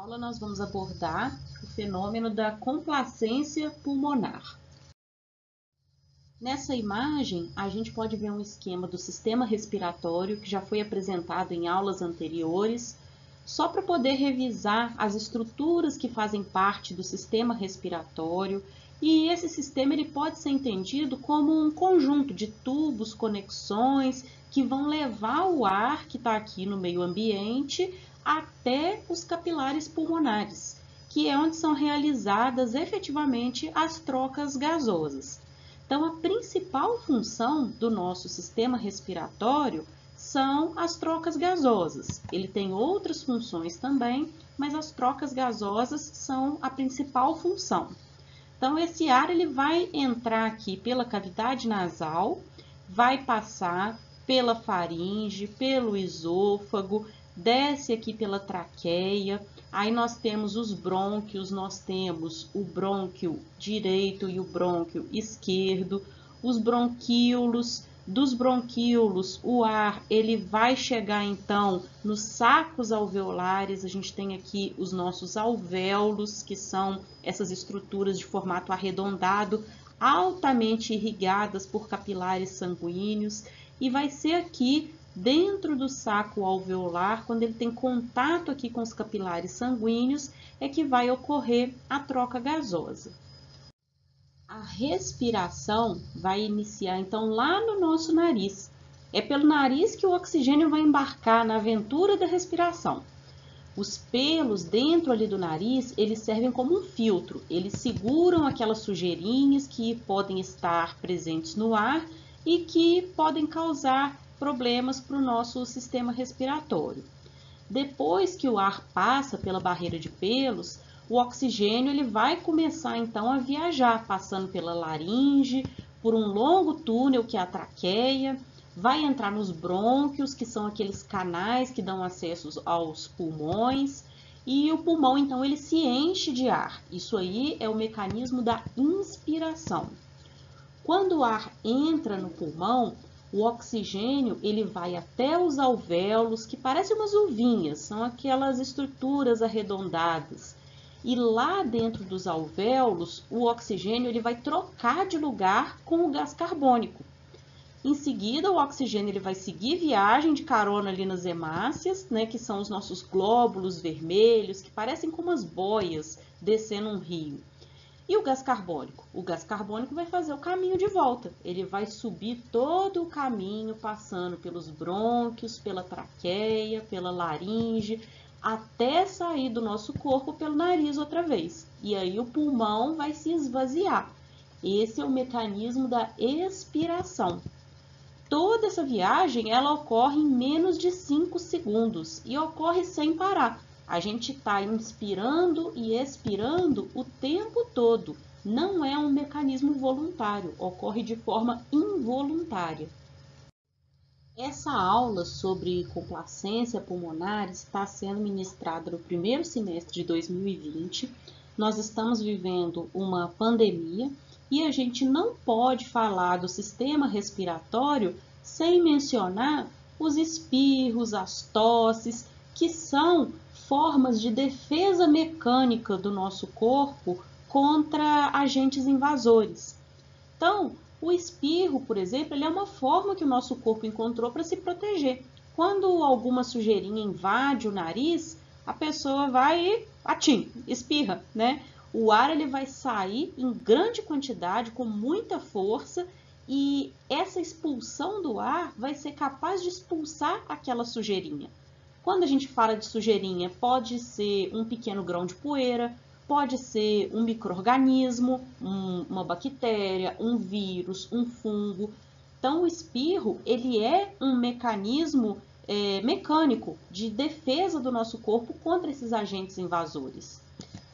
aula nós vamos abordar o fenômeno da complacência pulmonar. Nessa imagem, a gente pode ver um esquema do sistema respiratório que já foi apresentado em aulas anteriores, só para poder revisar as estruturas que fazem parte do sistema respiratório. E esse sistema ele pode ser entendido como um conjunto de tubos, conexões, que vão levar o ar que está aqui no meio ambiente até os capilares pulmonares, que é onde são realizadas efetivamente as trocas gasosas. Então, a principal função do nosso sistema respiratório são as trocas gasosas. Ele tem outras funções também, mas as trocas gasosas são a principal função. Então, esse ar ele vai entrar aqui pela cavidade nasal, vai passar pela faringe, pelo esôfago, desce aqui pela traqueia. Aí nós temos os brônquios, nós temos o brônquio direito e o brônquio esquerdo, os bronquíolos. Dos bronquíolos, o ar ele vai chegar então nos sacos alveolares. A gente tem aqui os nossos alvéolos, que são essas estruturas de formato arredondado, altamente irrigadas por capilares sanguíneos, e vai ser aqui dentro do saco alveolar, quando ele tem contato aqui com os capilares sanguíneos, é que vai ocorrer a troca gasosa. A respiração vai iniciar, então, lá no nosso nariz. É pelo nariz que o oxigênio vai embarcar na aventura da respiração. Os pelos dentro ali do nariz, eles servem como um filtro. Eles seguram aquelas sujeirinhas que podem estar presentes no ar e que podem causar problemas para o nosso sistema respiratório. Depois que o ar passa pela barreira de pelos, o oxigênio ele vai começar então a viajar, passando pela laringe, por um longo túnel que é a traqueia, vai entrar nos brônquios, que são aqueles canais que dão acesso aos pulmões, e o pulmão então ele se enche de ar. Isso aí é o mecanismo da inspiração. Quando o ar entra no pulmão, o oxigênio ele vai até os alvéolos, que parecem umas uvinhas, são aquelas estruturas arredondadas. E lá dentro dos alvéolos, o oxigênio ele vai trocar de lugar com o gás carbônico. Em seguida, o oxigênio ele vai seguir viagem de carona ali nas hemácias, né, que são os nossos glóbulos vermelhos, que parecem como umas boias descendo um rio. E o gás carbônico? O gás carbônico vai fazer o caminho de volta. Ele vai subir todo o caminho, passando pelos brônquios, pela traqueia, pela laringe, até sair do nosso corpo pelo nariz outra vez. E aí o pulmão vai se esvaziar. Esse é o mecanismo da expiração. Toda essa viagem ela ocorre em menos de 5 segundos e ocorre sem parar. A gente está inspirando e expirando o tempo todo. Não é um mecanismo voluntário, ocorre de forma involuntária. Essa aula sobre complacência pulmonar está sendo ministrada no primeiro semestre de 2020. Nós estamos vivendo uma pandemia e a gente não pode falar do sistema respiratório sem mencionar os espirros, as tosses, que são formas de defesa mecânica do nosso corpo contra agentes invasores. Então, o espirro, por exemplo, ele é uma forma que o nosso corpo encontrou para se proteger. Quando alguma sujeirinha invade o nariz, a pessoa vai e espirra, né? O ar ele vai sair em grande quantidade, com muita força, e essa expulsão do ar vai ser capaz de expulsar aquela sujeirinha. Quando a gente fala de sujeirinha, pode ser um pequeno grão de poeira, pode ser um micro-organismo, uma bactéria, um vírus, um fungo. Então, o espirro ele é um mecanismo mecânico de defesa do nosso corpo contra esses agentes invasores.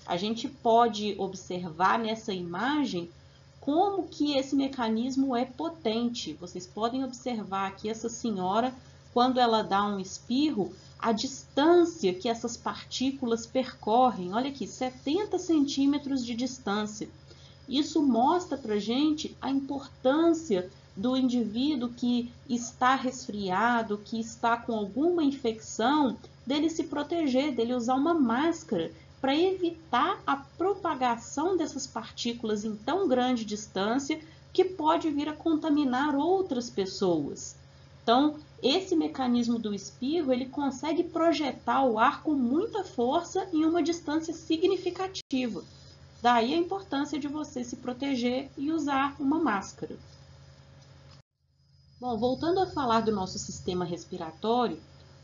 A gente pode observar nessa imagem como que esse mecanismo é potente. Vocês podem observar aqui essa senhora, quando ela dá um espirro, a distância que essas partículas percorrem, olha aqui, 70 centímetros de distância. Isso mostra para a gente a importância do indivíduo que está resfriado, que está com alguma infecção, dele se proteger, dele usar uma máscara para evitar a propagação dessas partículas em tão grande distância que pode vir a contaminar outras pessoas. Então, esse mecanismo do espirro, ele consegue projetar o ar com muita força em uma distância significativa. Daí a importância de você se proteger e usar uma máscara. Bom, voltando a falar do nosso sistema respiratório,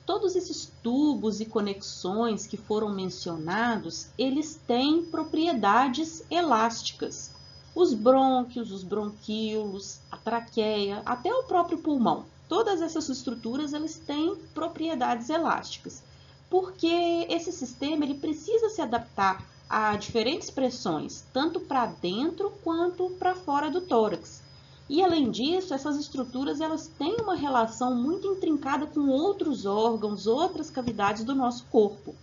todos esses tubos e conexões que foram mencionados, eles têm propriedades elásticas. Os brônquios, os bronquíolos, a traqueia, até o próprio pulmão. Todas essas estruturas elas têm propriedades elásticas, porque esse sistema ele precisa se adaptar a diferentes pressões, tanto para dentro quanto para fora do tórax. E além disso, essas estruturas elas têm uma relação muito intrincada com outros órgãos, outras cavidades do nosso corpo.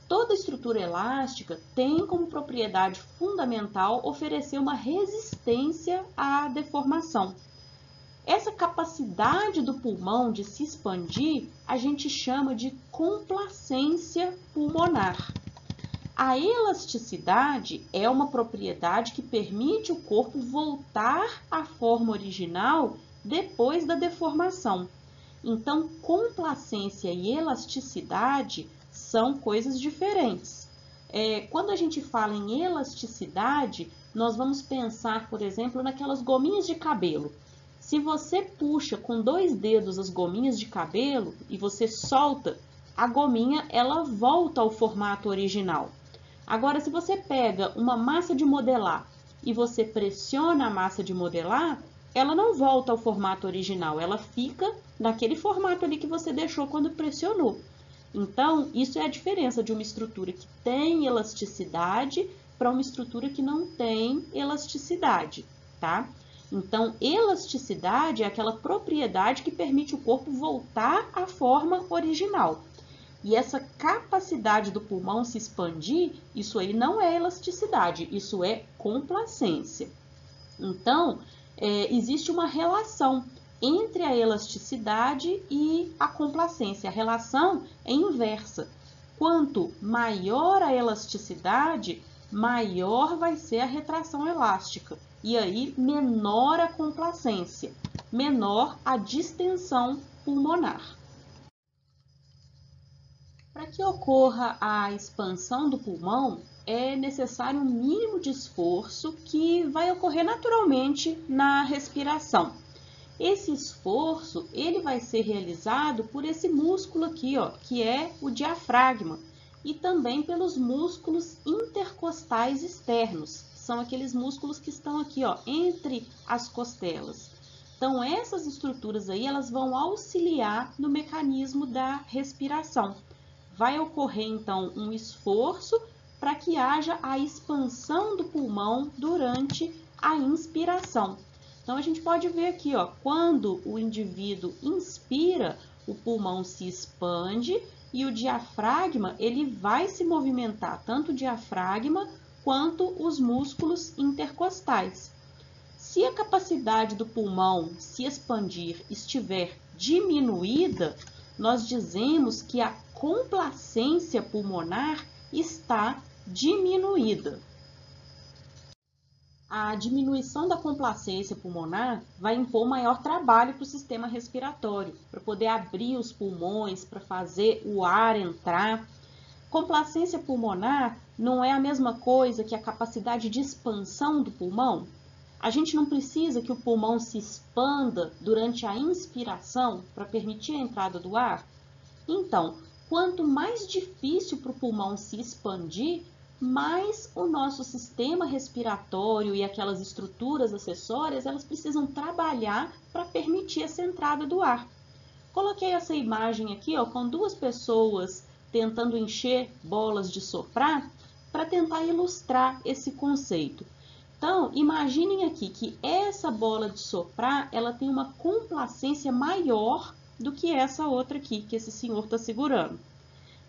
Toda estrutura elástica tem como propriedade fundamental oferecer uma resistência à deformação. Essa capacidade do pulmão de se expandir, a gente chama de complacência pulmonar. A elasticidade é uma propriedade que permite o corpo voltar à forma original depois da deformação. Então, complacência e elasticidade são coisas diferentes. Quando a gente fala em elasticidade, nós vamos pensar, por exemplo, naquelas gominhas de cabelo. Se você puxa com 2 dedos as gominhas de cabelo e você solta, a gominha ela volta ao formato original. Agora, se você pega uma massa de modelar e você pressiona a massa de modelar, ela não volta ao formato original, ela fica naquele formato ali que você deixou quando pressionou. Então, isso é a diferença de uma estrutura que tem elasticidade para uma estrutura que não tem elasticidade, tá? Então, elasticidade é aquela propriedade que permite o corpo voltar à forma original. E essa capacidade do pulmão se expandir, isso aí não é elasticidade, isso é complacência. Então, existe uma relação entre a elasticidade e a complacência. A relação é inversa. Quanto maior a elasticidade, maior vai ser a retração elástica. E aí, menor a complacência, menor a distensão pulmonar. Para que ocorra a expansão do pulmão, é necessário um mínimo de esforço que vai ocorrer naturalmente na respiração. Esse esforço ele vai ser realizado por esse músculo aqui, ó, que é o diafragma, e também pelos músculos intercostais externos. São aqueles músculos que estão aqui, ó, entre as costelas. Então, essas estruturas aí, elas vão auxiliar no mecanismo da respiração. Vai ocorrer, então, um esforço para que haja a expansão do pulmão durante a inspiração. Então, a gente pode ver aqui, ó, quando o indivíduo inspira, o pulmão se expande e o diafragma, ele vai se movimentar, tanto o diafragma quanto os músculos intercostais. Se a capacidade do pulmão se expandir estiver diminuída, nós dizemos que a complacência pulmonar está diminuída. A diminuição da complacência pulmonar vai impor maior trabalho para o sistema respiratório, para poder abrir os pulmões, para fazer o ar entrar. Complacência pulmonar não é a mesma coisa que a capacidade de expansão do pulmão? A gente não precisa que o pulmão se expanda durante a inspiração para permitir a entrada do ar? Então, quanto mais difícil para o pulmão se expandir, mais o nosso sistema respiratório e aquelas estruturas acessórias, elas precisam trabalhar para permitir essa entrada do ar. Coloquei essa imagem aqui, ó, com 2 pessoas tentando encher bolas de soprar para tentar ilustrar esse conceito. Então, imaginem aqui que essa bola de soprar, ela tem uma complacência maior do que essa outra aqui, que esse senhor está segurando.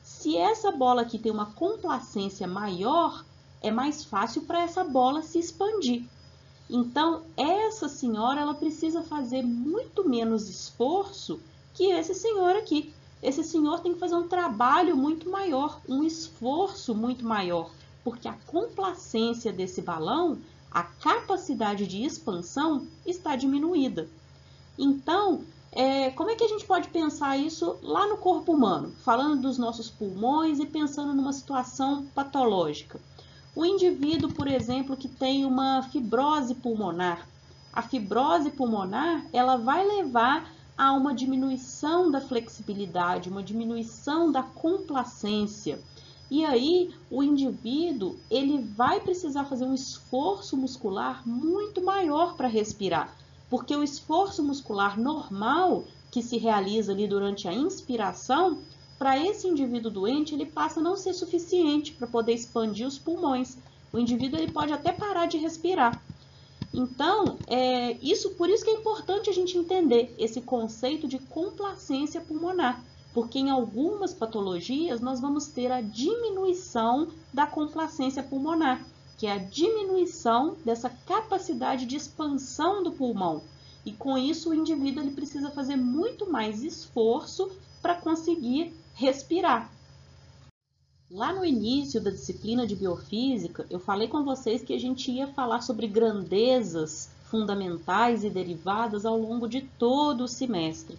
Se essa bola aqui tem uma complacência maior, é mais fácil para essa bola se expandir. Então, essa senhora, ela precisa fazer muito menos esforço que esse senhor aqui. Esse senhor tem que fazer um trabalho muito maior, um esforço muito maior, porque a complacência desse balão, a capacidade de expansão está diminuída. Então, como é que a gente pode pensar isso lá no corpo humano? Falando dos nossos pulmões e pensando numa situação patológica. O indivíduo, por exemplo, que tem uma fibrose pulmonar. A fibrose pulmonar, ela vai levar a uma diminuição da flexibilidade, uma diminuição da complacência. E aí, o indivíduo, ele vai precisar fazer um esforço muscular muito maior para respirar, porque o esforço muscular normal que se realiza ali durante a inspiração, para esse indivíduo doente, ele passa a não ser suficiente para poder expandir os pulmões. O indivíduo ele pode até parar de respirar. Então, por isso que é importante a gente entender esse conceito de complacência pulmonar, porque em algumas patologias nós vamos ter a diminuição da complacência pulmonar, que é a diminuição dessa capacidade de expansão do pulmão. E com isso o indivíduo ele precisa fazer muito mais esforço para conseguir respirar. Lá no início da disciplina de biofísica, eu falei com vocês que a gente ia falar sobre grandezas fundamentais e derivadas ao longo de todo o semestre.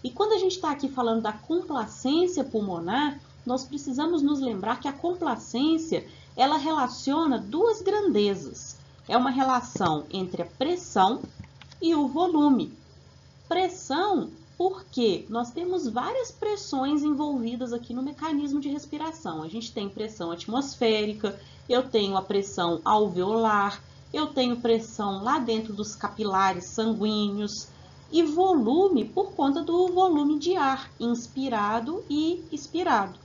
E quando a gente está aqui falando da complacência pulmonar, nós precisamos nos lembrar que a complacência, ela relaciona duas grandezas. É uma relação entre a pressão e o volume. Pressão, porque nós temos várias pressões envolvidas aqui no mecanismo de respiração. A gente tem pressão atmosférica, eu tenho a pressão alveolar, eu tenho pressão lá dentro dos capilares sanguíneos e volume por conta do volume de ar inspirado e expirado.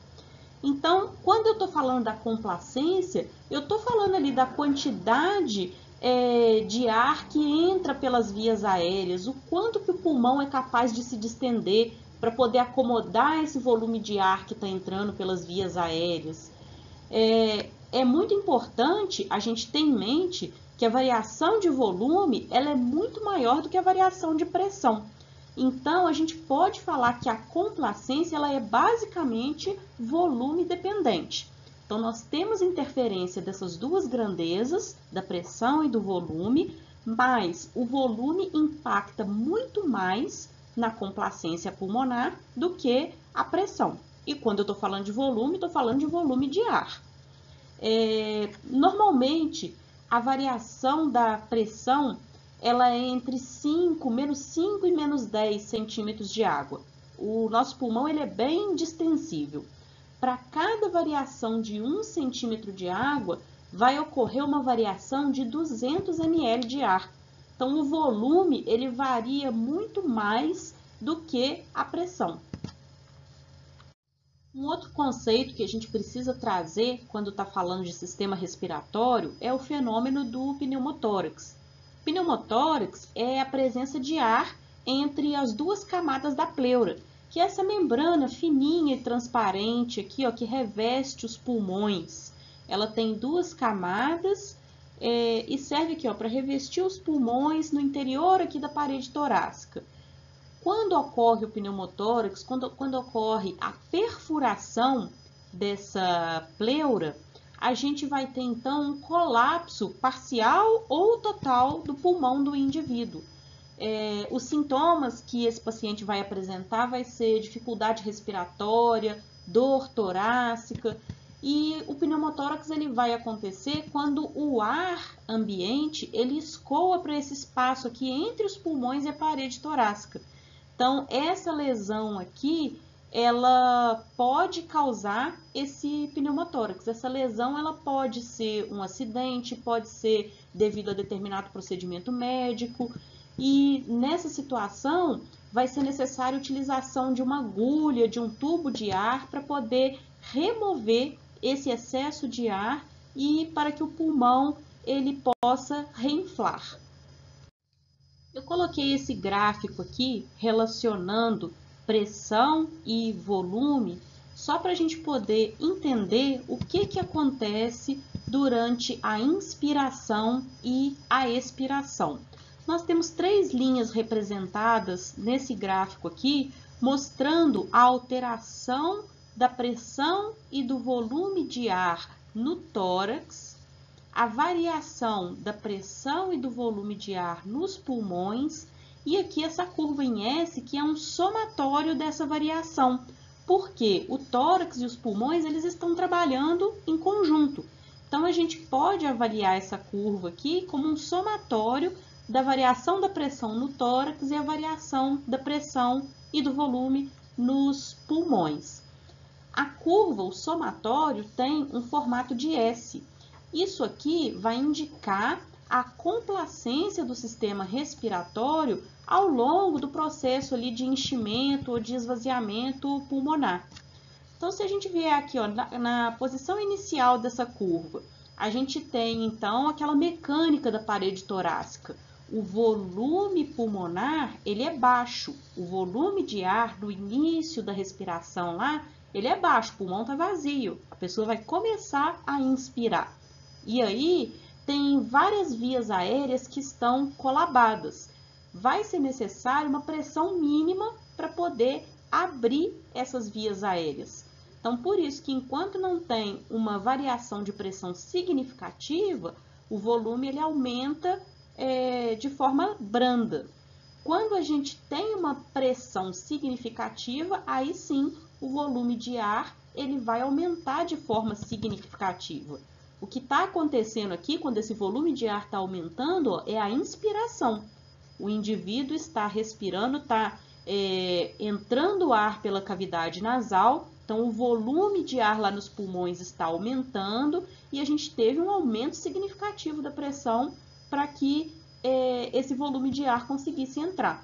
Então, quando eu estou falando da complacência, eu estou falando ali da quantidade de ar que entra pelas vias aéreas, o quanto que o pulmão é capaz de se distender para poder acomodar esse volume de ar que está entrando pelas vias aéreas. É muito importante a gente ter em mente que a variação de volume ela é muito maior do que a variação de pressão. Então, a gente pode falar que a complacência ela é basicamente volume dependente. Então, nós temos interferência dessas duas grandezas, da pressão e do volume, mas o volume impacta muito mais na complacência pulmonar do que a pressão. E quando eu estou falando de volume, estou falando de volume de ar. Normalmente, a variação da pressão ela é entre menos 5 e menos 10 centímetros de água. O nosso pulmão ele é bem distensível. Para cada variação de 1 centímetro de água, vai ocorrer uma variação de 200 ml de ar. Então, o volume ele varia muito mais do que a pressão. Um outro conceito que a gente precisa trazer quando está falando de sistema respiratório é o fenômeno do pneumotórax. Pneumotórax é a presença de ar entre as duas camadas da pleura, que é essa membrana fininha e transparente aqui, ó, que reveste os pulmões. Ela tem duas camadas e serve aqui para revestir os pulmões no interior aqui da parede torácica. Quando ocorre o pneumotórax, quando ocorre a perfuração dessa pleura, a gente vai ter então um colapso parcial ou total do pulmão do indivíduo. Os sintomas que esse paciente vai apresentar vai ser dificuldade respiratória, dor torácica e o pneumotórax ele vai acontecer quando o ar ambiente ele escoa para esse espaço aqui entre os pulmões e a parede torácica. Então, essa lesão aqui, ela pode causar esse pneumotórax. Essa lesão, ela pode ser um acidente, pode ser devido a determinado procedimento médico. E nessa situação, vai ser necessária a utilização de uma agulha, de um tubo de ar, para poder remover esse excesso de ar e para que o pulmão ele possa reinflar. Eu coloquei esse gráfico aqui relacionando pressão e volume só para a gente poder entender o que acontece durante a inspiração e a expiração. Nós temos 3 linhas representadas nesse gráfico aqui, mostrando a alteração da pressão e do volume de ar no tórax, a variação da pressão e do volume de ar nos pulmões, e aqui essa curva em S, que é um somatório dessa variação, porque o tórax e os pulmões eles estão trabalhando em conjunto. Então, a gente pode avaliar essa curva aqui como um somatório da variação da pressão no tórax e a variação da pressão e do volume nos pulmões. A curva, o somatório, tem um formato de S. Isso aqui vai indicar a complacência do sistema respiratório ao longo do processo ali de enchimento ou de esvaziamento pulmonar. Então, se a gente vier aqui ó, na posição inicial dessa curva, a gente tem então aquela mecânica da parede torácica. O volume pulmonar ele é baixo, o volume de ar no início da respiração lá, ele é baixo, o pulmão está vazio, a pessoa vai começar a inspirar. E aí tem várias vias aéreas que estão colabadas. Vai ser necessário uma pressão mínima para poder abrir essas vias aéreas. Então, por isso que enquanto não tem uma variação de pressão significativa, o volume ele aumenta de forma branda. Quando a gente tem uma pressão significativa, aí sim o volume de ar ele vai aumentar de forma significativa. O que está acontecendo aqui, quando esse volume de ar está aumentando, ó, é a inspiração. O indivíduo está respirando, está entrando ar pela cavidade nasal, então o volume de ar lá nos pulmões está aumentando e a gente teve um aumento significativo da pressão para que esse volume de ar conseguisse entrar.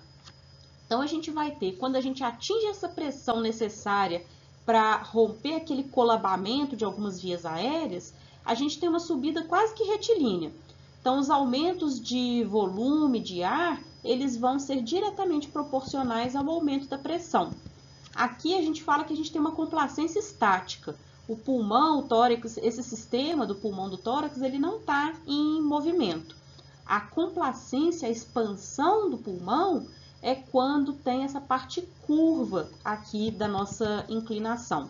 Então, a gente vai ter, quando a gente atinge essa pressão necessária para romper aquele colabamento de algumas vias aéreas, a gente tem uma subida quase que retilínea. Então, os aumentos de volume de ar, eles vão ser diretamente proporcionais ao aumento da pressão. Aqui a gente fala que a gente tem uma complacência estática. O pulmão, o tórax, esse sistema do pulmão do tórax, ele não está em movimento. A complacência, a expansão do pulmão, é quando tem essa parte curva aqui da nossa inclinação.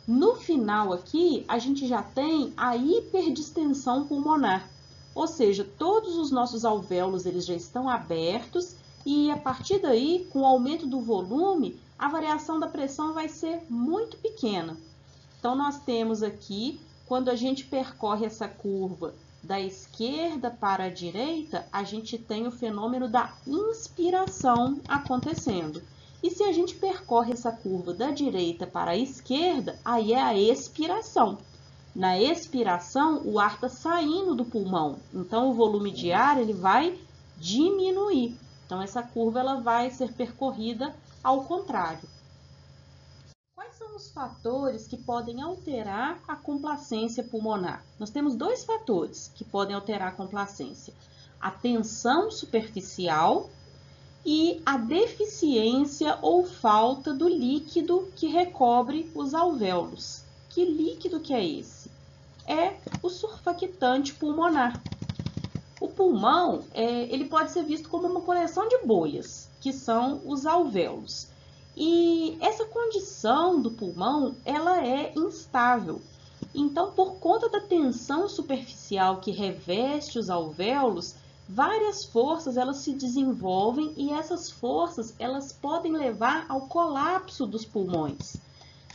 No final aqui, a gente já tem a hiperdistensão pulmonar, ou seja, todos os nossos alvéolos eles já estão abertos e a partir daí, com o aumento do volume, a variação da pressão vai ser muito pequena. Então, nós temos aqui, quando a gente percorre essa curva da esquerda para a direita, a gente tem o fenômeno da inspiração acontecendo. E se a gente percorre essa curva da direita para a esquerda, aí é a expiração. Na expiração, o ar está saindo do pulmão, então o volume de ar ele vai diminuir. Então, essa curva ela vai ser percorrida ao contrário. Quais são os fatores que podem alterar a complacência pulmonar? Nós temos 2 fatores que podem alterar a complacência: a tensão superficial e a deficiência ou falta do líquido que recobre os alvéolos. Que líquido que é esse? É o surfactante pulmonar. O pulmão ele pode ser visto como uma coleção de bolhas, que são os alvéolos. E essa condição do pulmão, ela é instável. Então, por conta da tensão superficial que reveste os alvéolos, várias forças elas se desenvolvem e essas forças elas podem levar ao colapso dos pulmões.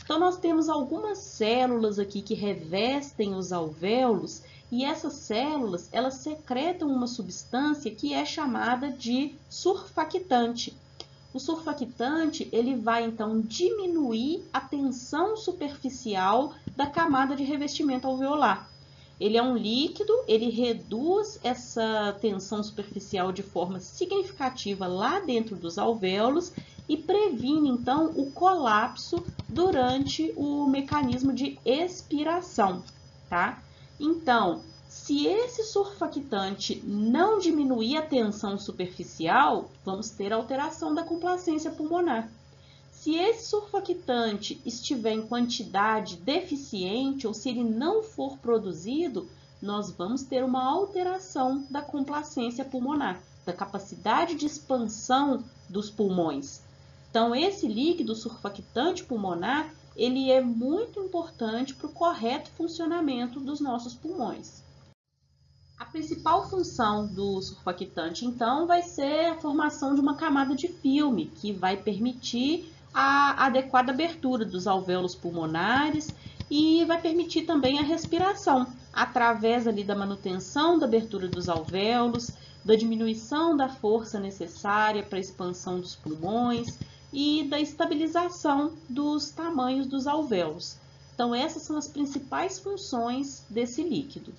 Então, nós temos algumas células aqui que revestem os alvéolos e essas células elas secretam uma substância que é chamada de surfactante. O surfactante ele vai então diminuir a tensão superficial da camada de revestimento alveolar. Ele é um líquido, ele reduz essa tensão superficial de forma significativa lá dentro dos alvéolos e previne então o colapso durante o mecanismo de expiração, tá? Então, se esse surfactante não diminuir a tensão superficial, vamos ter alteração da complacência pulmonar. Se esse surfactante estiver em quantidade deficiente ou se ele não for produzido, nós vamos ter uma alteração da complacência pulmonar, da capacidade de expansão dos pulmões. Então, esse líquido surfactante pulmonar, ele é muito importante para o correto funcionamento dos nossos pulmões. A principal função do surfactante, então, vai ser a formação de uma camada de filme, que vai permitir a adequada abertura dos alvéolos pulmonares e vai permitir também a respiração, através ali da manutenção da abertura dos alvéolos, da diminuição da força necessária para a expansão dos pulmões e da estabilização dos tamanhos dos alvéolos. Então, essas são as principais funções desse líquido.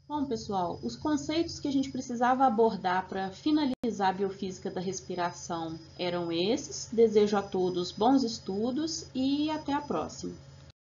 Bom, pessoal, os conceitos que a gente precisava abordar para finalizar a biofísica da respiração eram esses. Desejo a todos bons estudos e até a próxima.